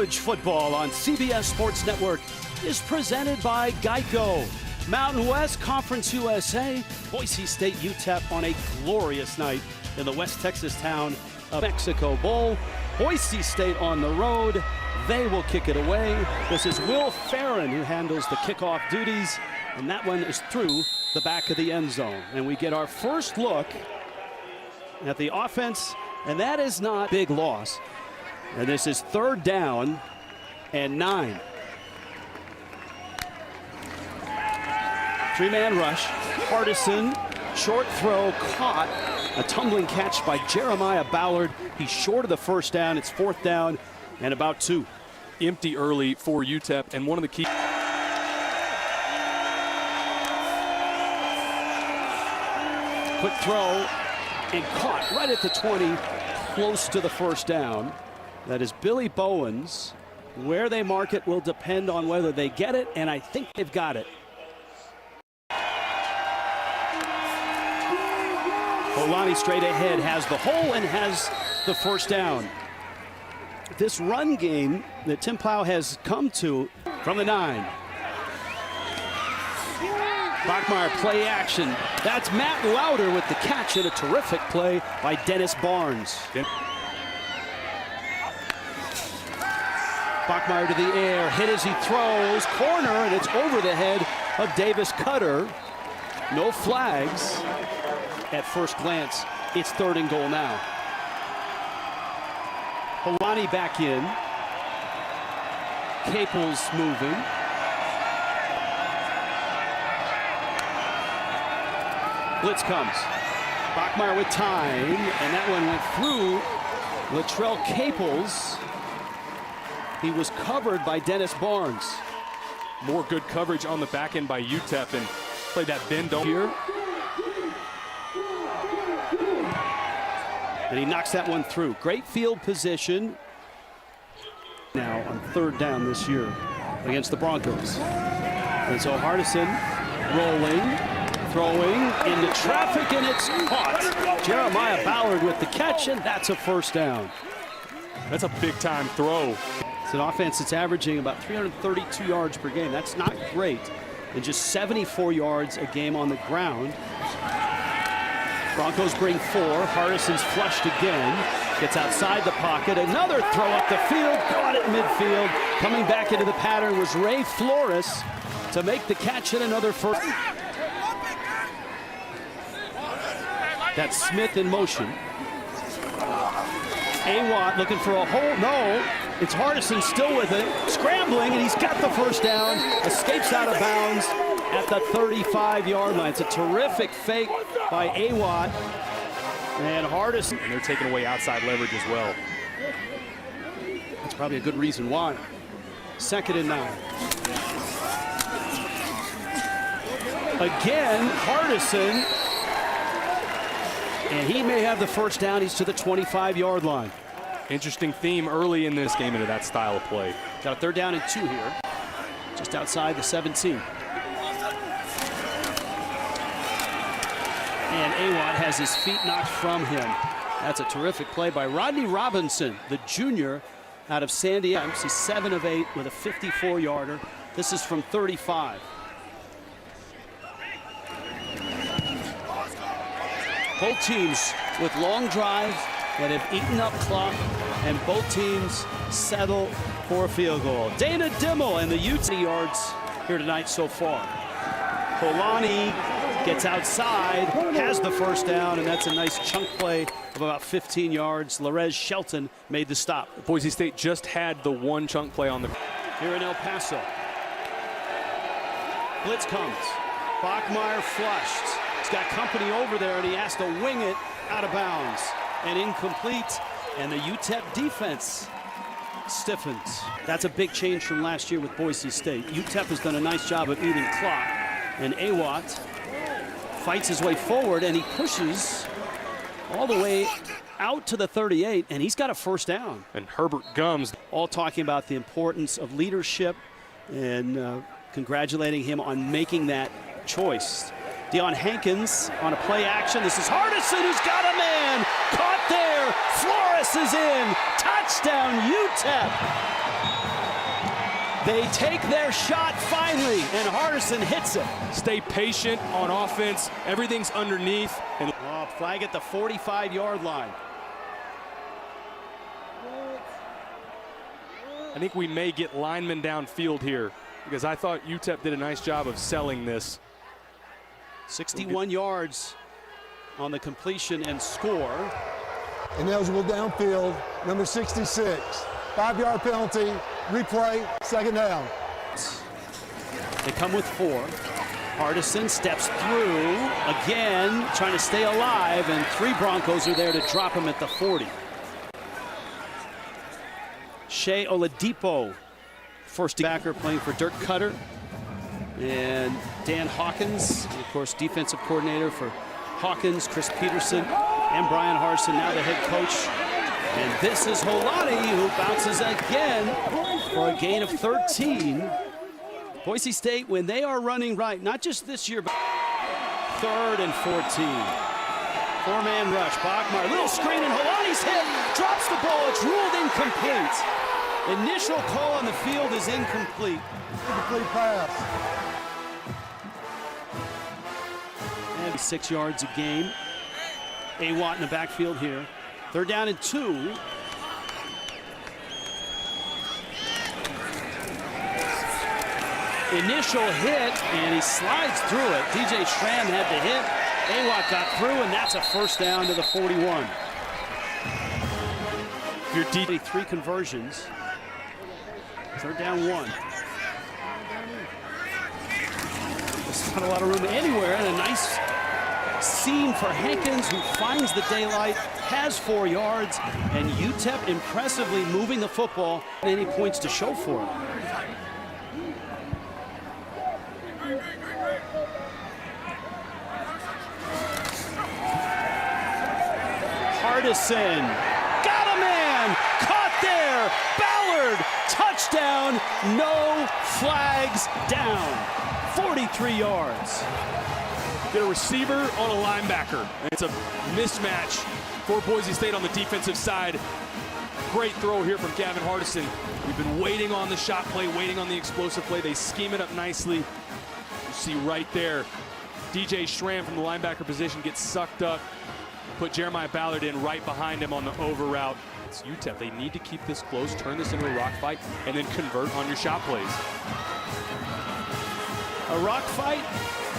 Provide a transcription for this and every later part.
College football on CBS Sports Network is presented by Geico. Mountain West Conference USA, Boise State UTEP on a glorious night in the West Texas town of Mexico Bowl. Boise State on the road. They will kick it away. This is Will Farron who handles the kickoff duties, and that one is through the back of the end zone. And we get our first look at the offense, and that is not a big loss. And this is 3rd down and 9. Three-man rush. Hardison, short throw, caught. A tumbling catch by Jeremiah Ballard. He's short of the first down. It's 4th down and about 2. Empty early for UTEP, and one of the key. Quick throw and caught right at the 20, close to the first down. That is Billy Bowens. Where they mark it will depend on whether they get it, and I think they've got it. Olani straight ahead, has the hole and has the first down. This run game that Tim Plow has come to from the 9. Bachmeyer play action. That's Matt Lauder with the catch, and a terrific play by Dennis Barnes. Bachmeyer to the air, hit as he throws, corner, and it's over the head of Davis Cutter. No flags. At first glance, it's 3rd and goal now. Olani back in. Caples moving. Blitz comes. Bachmeyer with time, and that one went through Latrell Caples. He was covered by Dennis Barnes. More good coverage on the back end by UTEP, and played that bend here. And he knocks that one through. Great field position. Now on 3rd down this year against the Broncos. And so Hardison rolling, throwing into traffic, and it's caught. Jeremiah Ballard with the catch, and that's a first down. That's a big-time throw. It's an offense that's averaging about 332 yards per game. That's not great. And just 74 yards a game on the ground. Broncos bring 4. Hardison's flushed again. Gets outside the pocket. Another throw up the field. Caught it midfield. Coming back into the pattern was Ray Flores to make the catch and another first. That's Smith in motion. Awatt looking for a hole. No. It's Hardison still with it. Scrambling, and he's got the first down. Escapes out of bounds at the 35-yard line. It's a terrific fake by Awatt. And Hardison. And they're taking away outside leverage as well. That's probably a good reason why. 2nd and 9. Again, Hardison. And he may have the first down. He's to the 25-yard line. Interesting theme early in this game into that style of play. Got a 3rd down and 2 here. Just outside the 17. And Awatt has his feet knocked from him. That's a terrific play by Rodney Robinson, the junior out of San Diego. He's 7 of 8 with a 54-yarder. This is from 35. Both teams with long drives that have eaten up clock, and both teams settle for a field goal. Dana Dimmel and the UTEP yards here tonight so far. Polani gets outside, has the first down, and that's a nice chunk play of about 15 yards. Larez Shelton made the stop. Boise State just had the one chunk play on the... Here in El Paso. Blitz comes. Bachmeyer flushed. He's got company over there, and he has to wing it out of bounds. And incomplete, and the UTEP defense stiffens. That's a big change from last year with Boise State. UTEP has done a nice job of eating clock, and Awatt fights his way forward, and he pushes all the way out to the 38, and he's got a first down. And Herbert Gums. All talking about the importance of leadership and congratulating him on making that choice. Deion Hankins on a play action. This is Hardison who's got a man. Caught there. Flores is in. Touchdown, UTEP. They take their shot finally, and Hardison hits it. Stay patient on offense. Everything's underneath. And Flag at the 45-yard line. I think we may get linemen downfield here because I thought UTEP did a nice job of selling this. 61 yards on the completion and score. Ineligible downfield, number 66. 5-yard penalty, replay, second down. They come with 4. Hardison steps through again, trying to stay alive, and 3 Broncos are there to drop him at the 40. Shea Oladipo, first backer playing for Dirk Cutter. And Dan Hawkins, of course, defensive coordinator for Hawkins, Chris Peterson, and Brian Hardison, now the head coach. And this is Holani, who bounces again for a gain of 13. Boise State, when they are running right, not just this year, but 3rd and 14. 4-man rush. Bachmeier, little screen, and Holani's hit. Drops the ball. It's ruled incomplete. Initial call on the field is incomplete. Incomplete pass. And 6 yards a game. Watt in the backfield here. 3rd down and 2. Initial hit, and he slides through it. DJ Schramm had the hit. Watt got through, and that's a first down to the 41. Your D 3 conversions. 3rd down 1. There's not a lot of room anywhere, and a nice seam for Hankins, who finds the daylight, has 4 yards, and UTEP impressively moving the football. Any points to show for it. Hardison, got a man, caught there, Ballard, touchdown, no flags down, 43 yards. Get a receiver on a linebacker. It's a mismatch for Boise State on the defensive side. Great throw here from Gavin Hardison. We've been waiting on the shot play, waiting on the explosive play. They scheme it up nicely. You see right there, DJ Schramm from the linebacker position gets sucked up. Put Jeremiah Ballard in right behind him on the over route. It's UTEP. They need to keep this close, turn this into a rock fight, and then convert on your shot plays. A rock fight,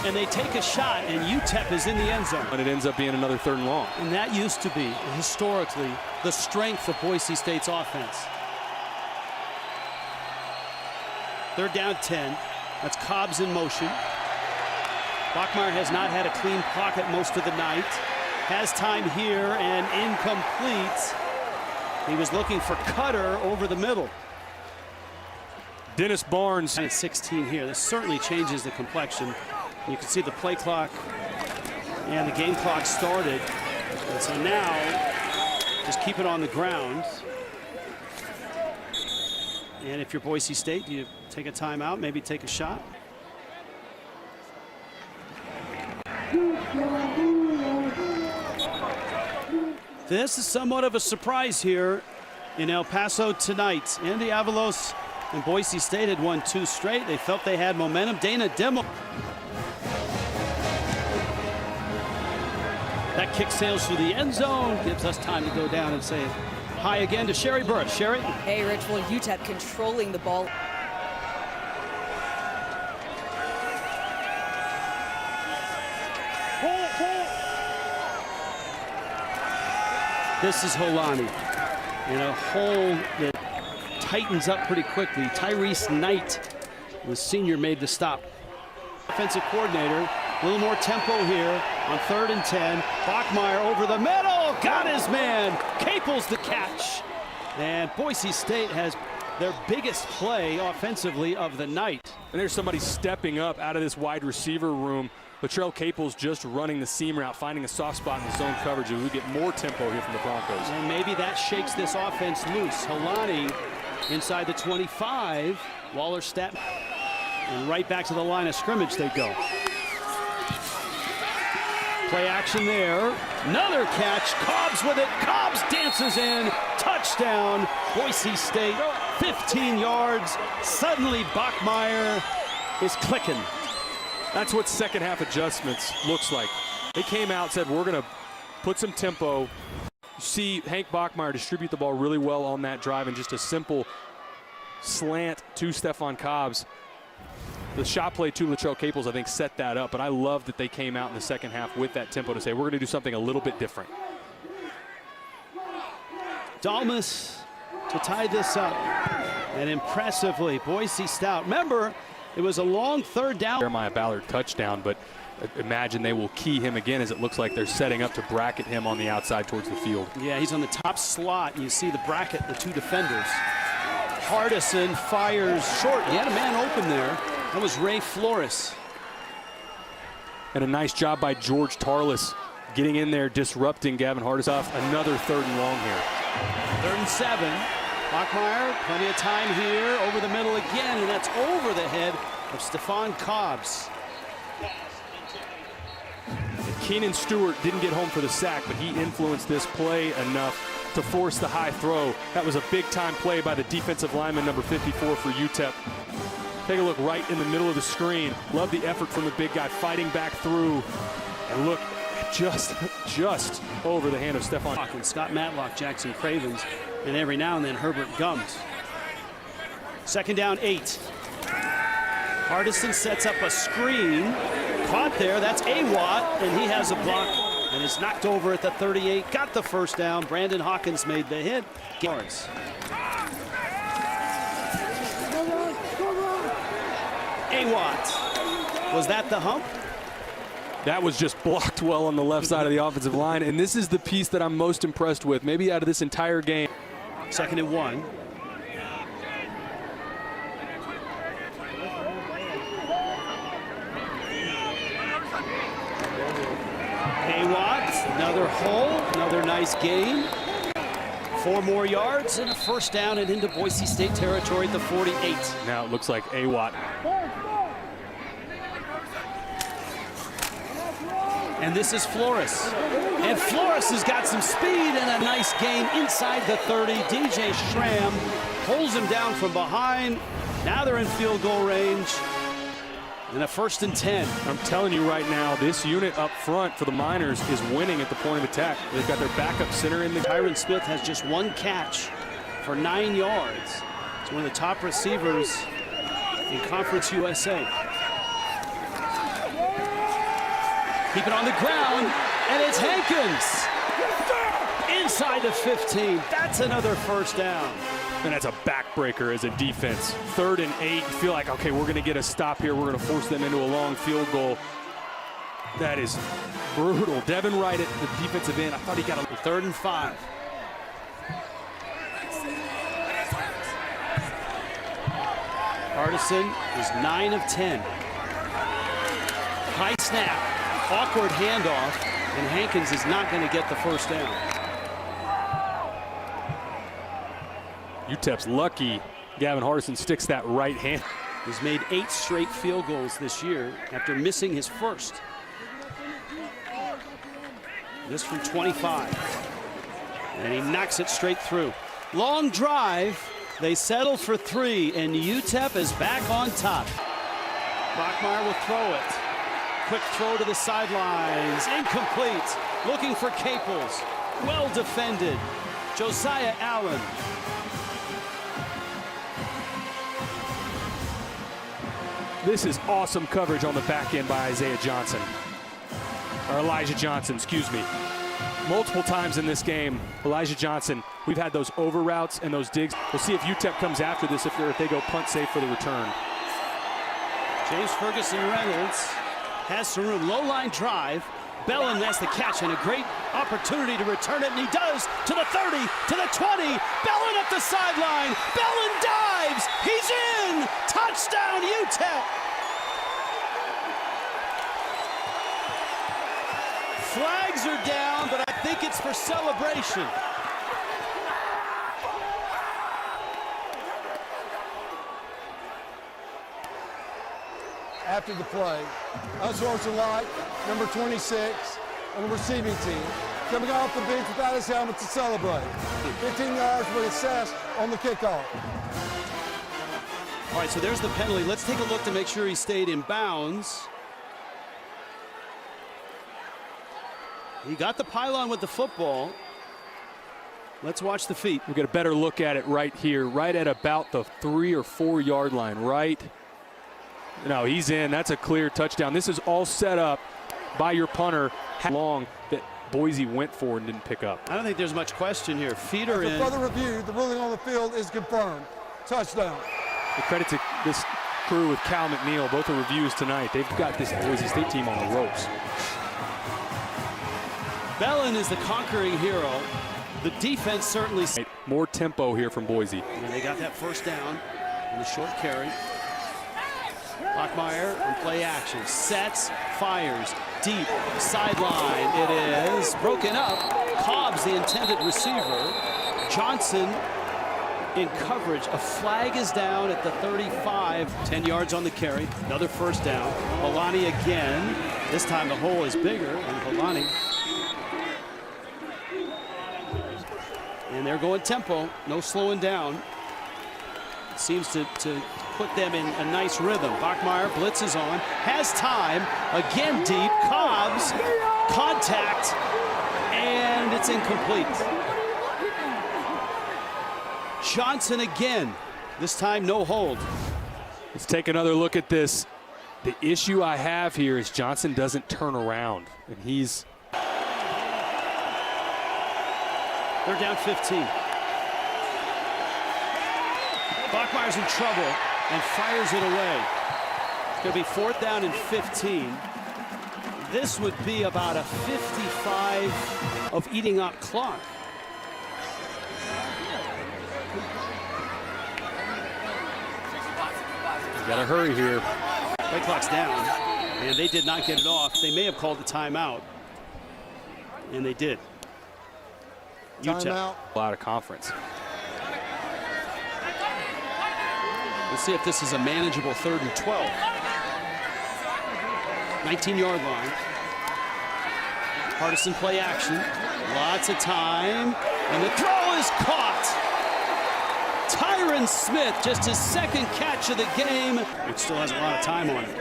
and they take a shot, and UTEP is in the end zone. And it ends up being another 3rd and long. And that used to be, historically, the strength of Boise State's offense. 3rd down 10. That's Cobbs in motion. Bachmeier has not had a clean pocket most of the night. Has time here, and incomplete. He was looking for Cutter over the middle. Dennis Barnes. And it's 16 here. This certainly changes the complexion. You can see the play clock and the game clock started. And so now, just keep it on the ground. And if you're Boise State, you take a timeout, maybe take a shot. This is somewhat of a surprise here in El Paso tonight. Andy Avalos and Boise State had won 2 straight. They felt they had momentum. Dana Dimmel. That kick sails through the end zone. Gives us time to go down and say hi again to Sherry Burris. Sherry? Hey, Rich. Well, UTEP controlling the ball. This is Holani in a hole that tightens up pretty quickly. Tyrese Knight, the senior, made the stop. Offensive coordinator, a little more tempo here on 3rd and 10. Bachmeier over the middle, got his man. Caples the catch. And Boise State has their biggest play offensively of the night. And there's somebody stepping up out of this wide receiver room. Latrell Caples just running the seam route, finding a soft spot in the zone coverage, and we get more tempo here from the Broncos. And maybe that shakes this offense loose. Holani inside the 25. Waller step. And right back to the line of scrimmage they go. Play action there. Another catch. Cobbs with it. Cobbs dances in. Touchdown, Boise State. 15 yards. Suddenly Bachmeier is clicking. That's what second half adjustments looks like. They came out, said, we're going to put some tempo. You see Hank Bachmeier distribute the ball really well on that drive, and just a simple slant to Stephon Cobbs. The shot play to Latrell Caples, I think, set that up, but I love that they came out in the second half with that tempo to say, we're going to do something a little bit different. Dalmas to tie this up, and impressively, Boise Stout. Remember, it was a long third down. Jeremiah Ballard touchdown, but imagine they will key him again, as it looks like they're setting up to bracket him on the outside towards the field. Yeah, he's on the top slot. You see the bracket, the two defenders. Hardison fires short. He had a man open there. That was Ray Flores. And a nice job by George Tarlas getting in there, disrupting Gavin Hardison. Off another 3rd and long here. 3rd and 7. Bachmeier, plenty of time here, over the middle again, and that's over the head of Stephon Cobbs. Keenan Stewart didn't get home for the sack, but he influenced this play enough to force the high throw. That was a big-time play by the defensive lineman, number 54 for UTEP. Take a look right in the middle of the screen. Love the effort from the big guy fighting back through. And look, just over the hand of Stephon. And Scott Matlock, Jackson Cravens, and every now and then Herbert Gums. 2nd down, 8. Hardison sets up a screen. Caught there, that's Awat, and he has a block and is knocked over at the 38. Got the 1st down. Brandon Hawkins made the hit. Yards. Awat. Was that the hump? That was just blocked well on the left side of the offensive line, and this is the piece that I'm most impressed with, maybe out of this entire game. 2nd and 1. Awat, another hole, another nice gain. 4 more yards and a 1st down and into Boise State territory at the 48. Now it looks like Awat. And this is Flores. And Flores has got some speed and a nice gain inside the 30. DJ Schramm pulls him down from behind. Now they're in field goal range. And a 1st and 10. I'm telling you right now, this unit up front for the Miners is winning at the point of attack. They've got their backup center in the. Tyron Smith has just 1 catch for 9 yards. He's one of the top receivers in Conference USA. Keep it on the ground, and it's Hankins. Inside the 15. That's another 1st down. And that's a backbreaker as a defense. 3rd and 8. You feel like, okay, we're going to get a stop here. We're going to force them into a long field goal. That is brutal. Devin Wright at the defensive end. I thought he got a 3rd and 5. Hardison is 9 of 10. High snap. Awkward handoff, and Hankins is not going to get the 1st down. UTEP's lucky. Gavin Hardison sticks that right hand. He's made 8 straight field goals this year after missing his 1st. This from 25. And he knocks it straight through. Long drive. They settle for 3, and UTEP is back on top. Bachmeier will throw it. Quick throw to the sidelines. Incomplete. Looking for Caples. Well defended. Josiah Allen. This is awesome coverage on the back end by Elijah Johnson, excuse me. Multiple times in this game, Elijah Johnson, we've had those over routes and those digs. We'll see if UTEP comes after this, if they go punt safe for the return. James Ferguson Reynolds has some room. Low line drive. Bellin has the catch and a great opportunity to return it, and he does to the 30, to the 20. Bellin at the sideline. Bellin dives. He's in. Touchdown, UTEP. Flags are down, but I think it's for celebration. After the play, unsportsmanlike, number 26 on the receiving team, coming off the bench without his helmet to celebrate. 15 yards was assessed on the kickoff. All right, so there's the penalty. Let's take a look to make sure he stayed in bounds. He got the pylon with the football. Let's watch the feet. We'll get a better look at it right here, right at about the 3 or 4 yard line, right? No, he's in. That's a clear touchdown. This is all set up by your punter. How long that Boise went for and didn't pick up. I don't think there's much question here. Feet are in. For further review, the ruling on the field is confirmed. Touchdown. The credit to this crew with Cal McNeil, both the reviews tonight. They've got this Boise State team on the ropes. Bellin is the conquering hero. The defense certainly. More tempo here from Boise. And they got that first down on the short carry. Bachmeier on play action. Sets, fires, deep, sideline. It is broken up. Cobb's the intended receiver. Johnson in coverage. A flag is down at the 35. 10 yards on the carry. Another first down. Holani again. This time the hole is bigger. And Holani. And they're going tempo. No slowing down. It seems to put them in a nice rhythm. Bachmeier blitzes on. Has time. Again deep. Cobbs. Contact. And it's incomplete. Johnson again. This time no hold. Let's take another look at this. The issue I have here is Johnson doesn't turn around. And he's... They're down 15. Bachmeier's in trouble and fires it away. It's going to be 4th down and 15. This would be about a 55 of eating up clock. You got to hurry here. Play clock's down, and they did not get it off. They may have called a timeout, and they did. UTEP. Out of conference. Let's see if this is a manageable 3rd and 12. 19-yard line. Hardison play action. Lots of time. And the throw is caught. Tyron Smith, just his 2nd catch of the game. It still has a lot of time on it.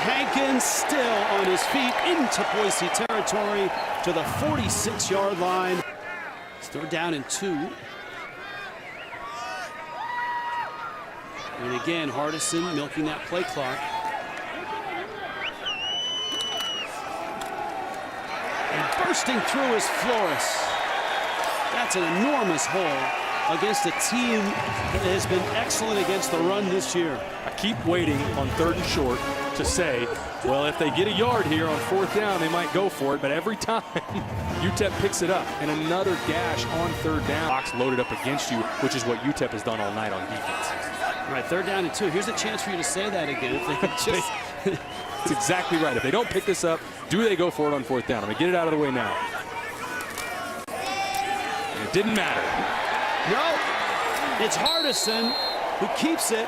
Hankins still on his feet into Boise territory to the 46-yard line. It's 3rd down and 2. And again, Hardison milking that play clock. And bursting through is Flores. That's an enormous hole against a team that has been excellent against the run this year. I keep waiting on 3rd and short to say, well, if they get a yard here on 4th down, they might go for it. But every time UTEP picks it up, and another gash on 3rd down. Box loaded up against you, which is what UTEP has done all night on defense. All right, 3rd down and 2. Here's a chance for you to say that again. If they could just... That's exactly right. If they don't pick this up, do they go for it on 4th down? I'm going to get it out of the way now. And it didn't matter. No, it's Hardison who keeps it.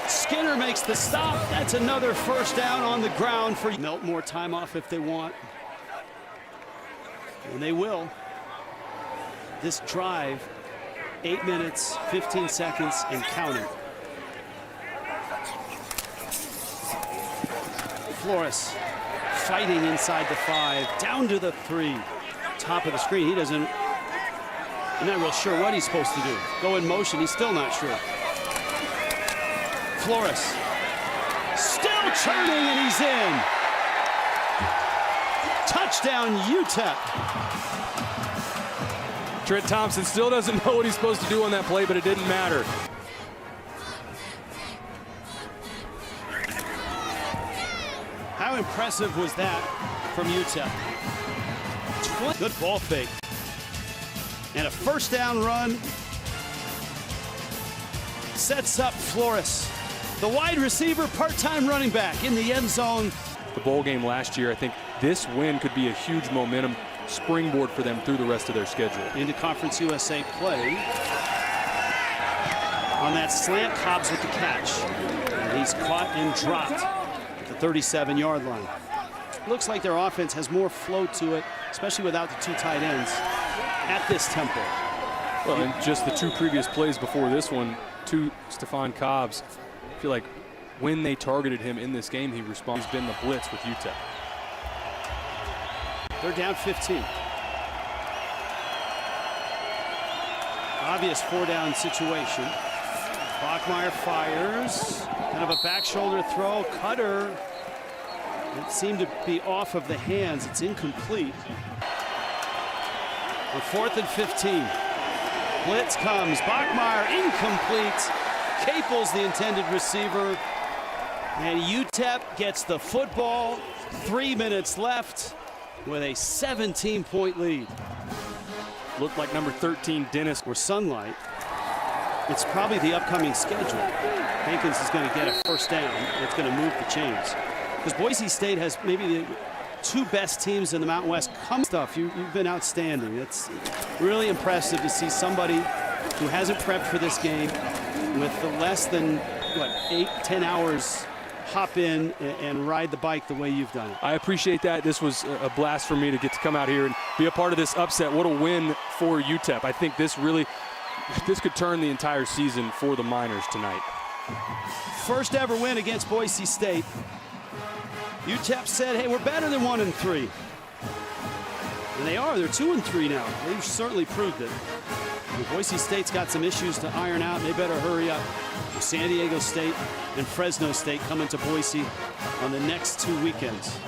Skinner makes the stop. That's another first down on the ground for melt more time off if they want. And they will. This drive, 8 minutes, 15 seconds, and counting. Flores fighting inside the 5, down to the 3. Top of the screen. He's not real sure what he's supposed to do. Go in motion. He's still not sure. Flores still churning, and he's in. Touchdown, UTEP. Trent Thompson still doesn't know what he's supposed to do on that play, but it didn't matter. How impressive was that from UTEP? Good ball fake. And a first down run sets up Flores. The wide receiver, part-time running back in the end zone. The bowl game last year, I think this win could be a huge momentum springboard for them through the rest of their schedule. Into Conference USA play. On that slant, Cobbs with the catch. And he's caught and dropped at the 37-yard line. Looks like their offense has more flow to it, especially without the two tight ends at this tempo. Well, and just the two previous plays before this one, to Stephon Cobbs, I feel like when they targeted him in this game, he responded. He's been the blitz with UTEP. They're down 15. Obvious four-down situation. Bachmeier fires. Kind of a back shoulder throw. Cutter. It seemed to be off of the hands. It's incomplete. On 4th and 15. Blitz comes. Bachmeier incomplete. Capel's the intended receiver. And UTEP gets the football. 3 minutes left with a 17-point lead. Looked like number 13, Dennis. Or Sunlight. It's probably the upcoming schedule. Hankins is going to get a first down. It's going to move the chains. Because Boise State has maybe the two best teams in the Mountain West. You've been outstanding. It's really impressive to see somebody who hasn't prepped for this game with the less than, 8-10 hours hop in and ride the bike the way you've done it. I appreciate that. This was a blast for me to get to come out here and be a part of this upset. What a win for UTEP. I think this could turn the entire season for the Miners tonight. First ever win against Boise State. UTEP said, hey, we're better than 1-3. And they are. They're 2-3 now. They've certainly proved it. And Boise State's got some issues to iron out, and they better hurry up. San Diego State and Fresno State coming to Boise on the next 2 weekends.